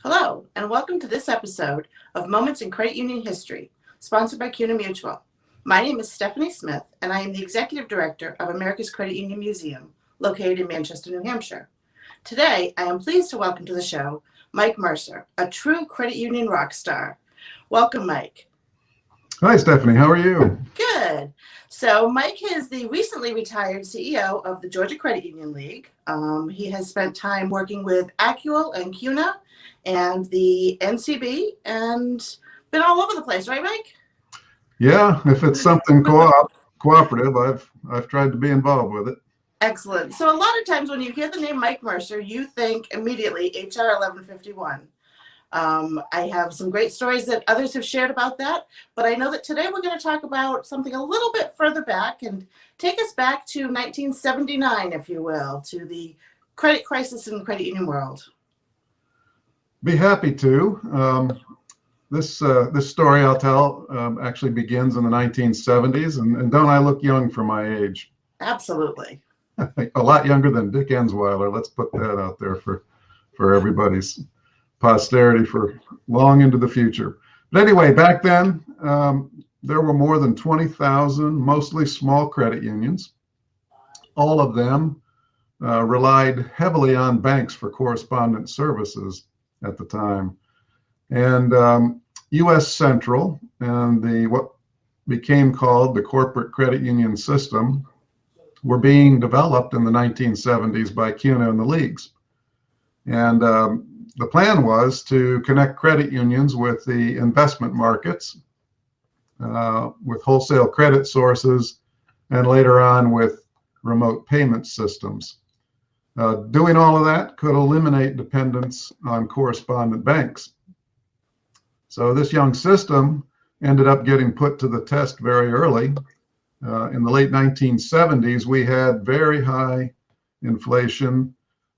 Hello, and welcome to this episode of Moments in Credit Union History, sponsored by CUNA Mutual. My name is Stephanie Smith, and I am the Executive Director of America's Credit Union Museum, located in Manchester, New Hampshire. Today, I am pleased to welcome to the show Mike Mercer, a true credit union rock star. Welcome, Mike. Hi, Stephanie. How are you? Good. So Mike is the recently retired CEO of the Georgia Credit Union League. He has spent time working with MICUH and CUNA and the NCB and been all over the place, right, Mike? Yeah, if it's something cooperative, I've tried to be involved with it. Excellent. So a lot of times when you hear the name Mike Mercer, you think immediately HR 1151. I have some great stories that others have shared about that, but I know that today we're going to talk about something a little bit further back and take us back to 1979, if you will, to the credit crisis in the credit union world. Be happy to. This story I'll tell actually begins in the 1970s, and don't I look young for my age? Absolutely. A lot younger than Dick Ensweiler. Let's put that out there for everybody's posterity for long into the future. But anyway, back then, there were more than 20,000, mostly small credit unions. All of them relied heavily on banks for correspondent services at the time. And U.S. Central and what became called the corporate credit union system were being developed in the 1970s by CUNA and the leagues. And the plan was to connect credit unions with the investment markets, with wholesale credit sources, and later on with remote payment systems. Doing all of that could eliminate dependence on correspondent banks. So this young system ended up getting put to the test very early. In the late 1970s, we had very high inflation,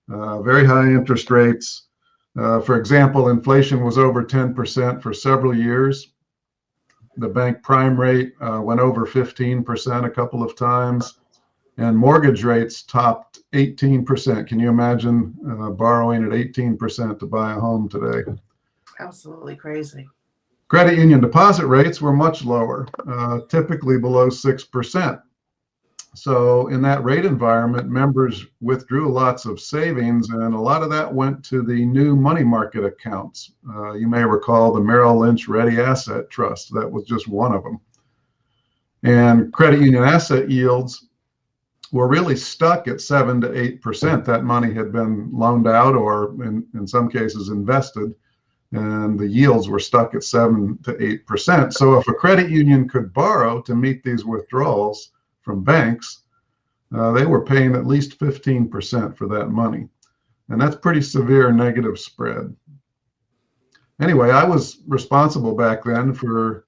very high interest rates. For example, inflation was over 10% for several years. The bank prime rate went over 15% a couple of times, and mortgage rates topped 18%. Can you imagine borrowing at 18% to buy a home today? Absolutely crazy. Credit union deposit rates were much lower, typically below 6%. So in that rate environment, members withdrew lots of savings, and a lot of that went to the new money market accounts. You may recall the Merrill Lynch Ready Asset Trust. That was just one of them. And credit union asset yields were really stuck at 7 to 8%. That money had been loaned out or in some cases invested, and the yields were stuck at 7 to 8%. So if a credit union could borrow to meet these withdrawals from banks, they were paying at least 15% for that money. And that's pretty severe negative spread. Anyway, I was responsible back then for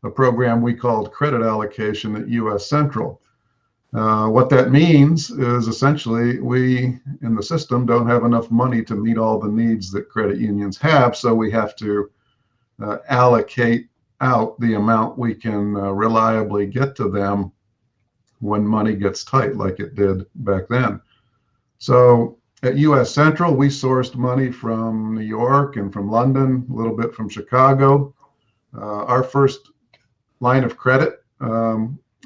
a program we called credit allocation at U.S. Central. What that means is essentially we in the system don't have enough money to meet all the needs that credit unions have, so we have to allocate out the amount we can reliably get to them when money gets tight like it did back then. So at U.S. Central, we sourced money from New York and from London, a little bit from Chicago. Our first line of credit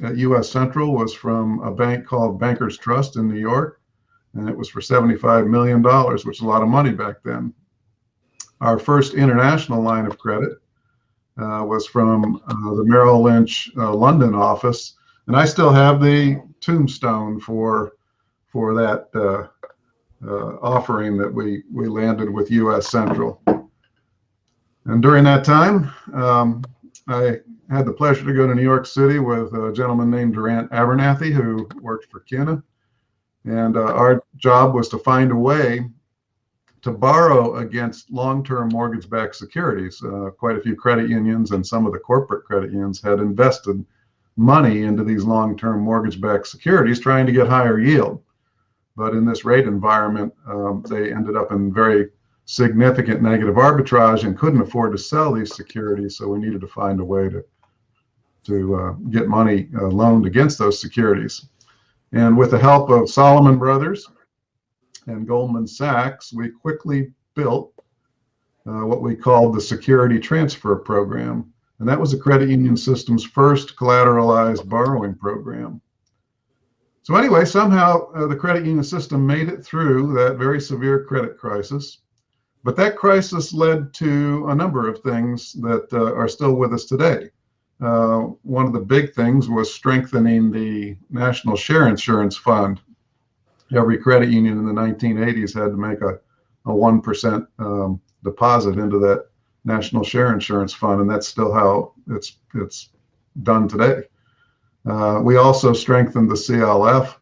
at U.S. Central was from a bank called Bankers Trust in New York, and it was for $75 million, which is a lot of money back then. Our first international line of credit was from the Merrill Lynch London office, and I still have the tombstone for that offering that we landed with U.S. Central. And during that time, I had the pleasure to go to New York City with a gentleman named Durant Abernathy who worked for CUNA. And our job was to find a way to borrow against long-term mortgage-backed securities. Quite a few credit unions and some of the corporate credit unions had invested money into these long-term mortgage-backed securities trying to get higher yield. But in this rate environment, they ended up in very significant negative arbitrage and couldn't afford to sell these securities. So we needed to find a way to get money loaned against those securities. And with the help of Solomon Brothers and Goldman Sachs, we quickly built what we called the Security Transfer Program. And that was the credit union system's first collateralized borrowing program. So anyway, somehow the credit union system made it through that very severe credit crisis. But that crisis led to a number of things that are still with us today. One of the big things was strengthening the National Share Insurance Fund. Every credit union in the 1980s had to make a 1% deposit into that National Share Insurance Fund, and that's still how it's done today. We also strengthened the CLF,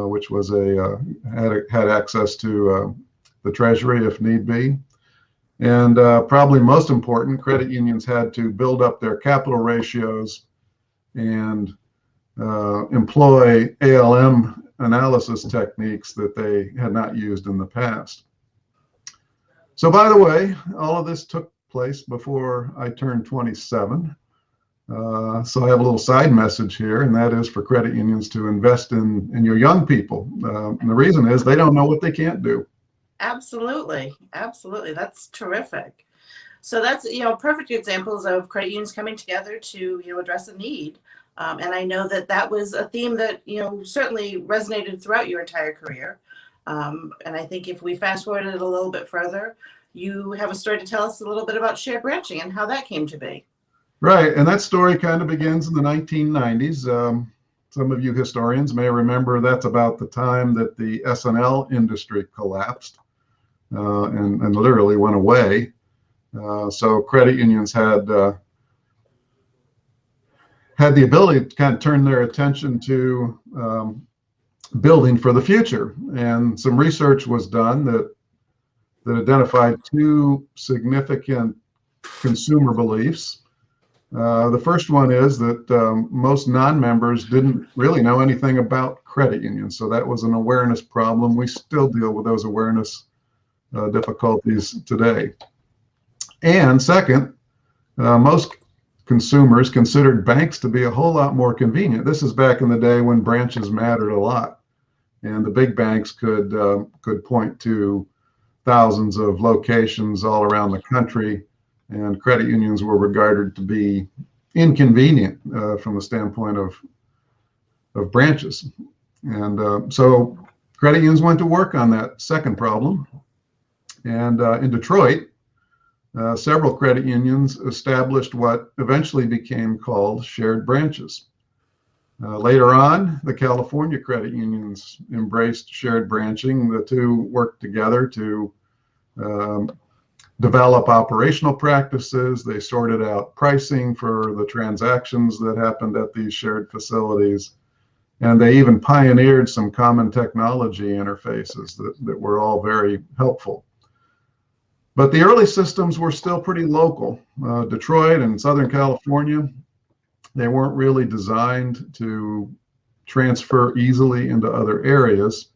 which was had access to the Treasury if need be. And probably most important, credit unions had to build up their capital ratios and employ ALM analysis techniques that they had not used in the past. So by the way, all of this took place before I turned 27. So I have a little side message here, and that is for credit unions to invest in your young people. And the reason is they don't know what they can't do. Absolutely. Absolutely. That's terrific. So that's, perfect examples of credit unions coming together to, address a need. And I know that was a theme that, certainly resonated throughout your entire career. And I think if we fast forwarded it a little bit further, you have a story to tell us a little bit about shared branching and how that came to be. Right. And that story kind of begins in the 1990s. Some of you historians may remember that's about the time that the S&L industry collapsed and literally went away. So credit unions had the ability to kind of turn their attention to building for the future. And some research was done that identified two significant consumer beliefs. The first one is that most non-members didn't really know anything about credit unions. So that was an awareness problem. We still deal with those awareness difficulties today. And second, most consumers considered banks to be a whole lot more convenient. This is back in the day when branches mattered a lot, and the big banks could point to thousands of locations all around the country, and credit unions were regarded to be inconvenient from the standpoint of branches. And so credit unions went to work on that second problem. And in Detroit, several credit unions established what eventually became called shared branches. Later on, the California credit unions embraced shared branching. The two worked together to develop operational practices. They sorted out pricing for the transactions that happened at these shared facilities. And they even pioneered some common technology interfaces that were all very helpful. But the early systems were still pretty local. Detroit and Southern California, they weren't really designed to transfer easily into other areas.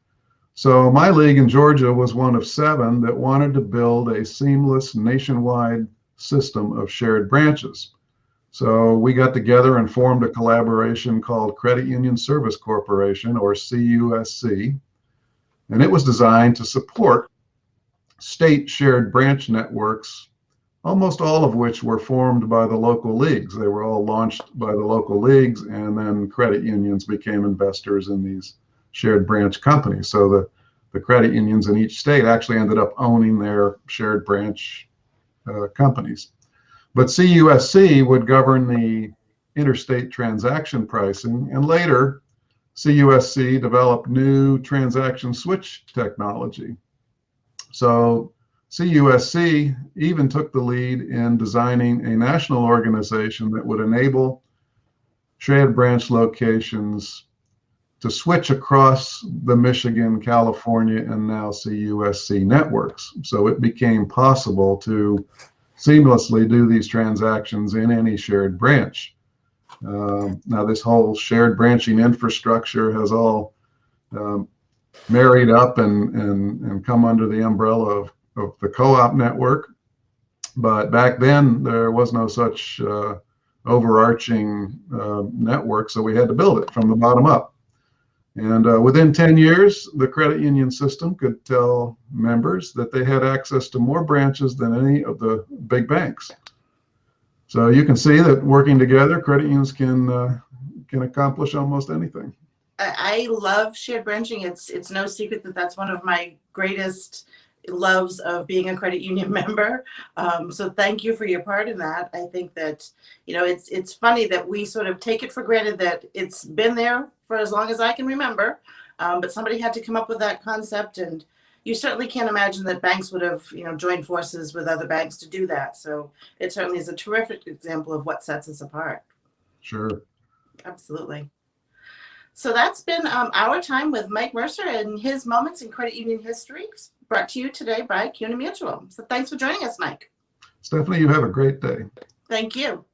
So my league in Georgia was one of 7 that wanted to build a seamless nationwide system of shared branches. So we got together and formed a collaboration called Credit Union Service Corporation, or CUSC, and it was designed to support state shared branch networks, almost all of which were formed by the local leagues. They were all launched by the local leagues, and then credit unions became investors in these shared branch companies. So the credit unions in each state actually ended up owning their shared branch companies. But CUSC would govern the interstate transaction pricing, and later CUSC developed new transaction switch technology. So CUSC even took the lead in designing a national organization that would enable shared branch locations to switch across the Michigan, California, and now CUSC networks. So it became possible to seamlessly do these transactions in any shared branch. Now this whole shared branching infrastructure has all married up and come under the umbrella of the co-op network. But back then there was no such overarching network, so we had to build it from the bottom up. And within 10 years, the credit union system could tell members that they had access to more branches than any of the big banks. So you can see that working together, credit unions can accomplish almost anything. I love shared branching. It's no secret that that's one of my greatest loves of being a credit union member. So thank you for your part in that. I think that, it's funny that we sort of take it for granted that it's been there for as long as I can remember. But somebody had to come up with that concept, and you certainly can't imagine that banks would have, joined forces with other banks to do that. So it certainly is a terrific example of what sets us apart. Sure. Absolutely. So that's been our time with Mike Mercer and his moments in credit union history, brought to you today by CUNA Mutual. So thanks for joining us, Mike. Stephanie, you have a great day. Thank you.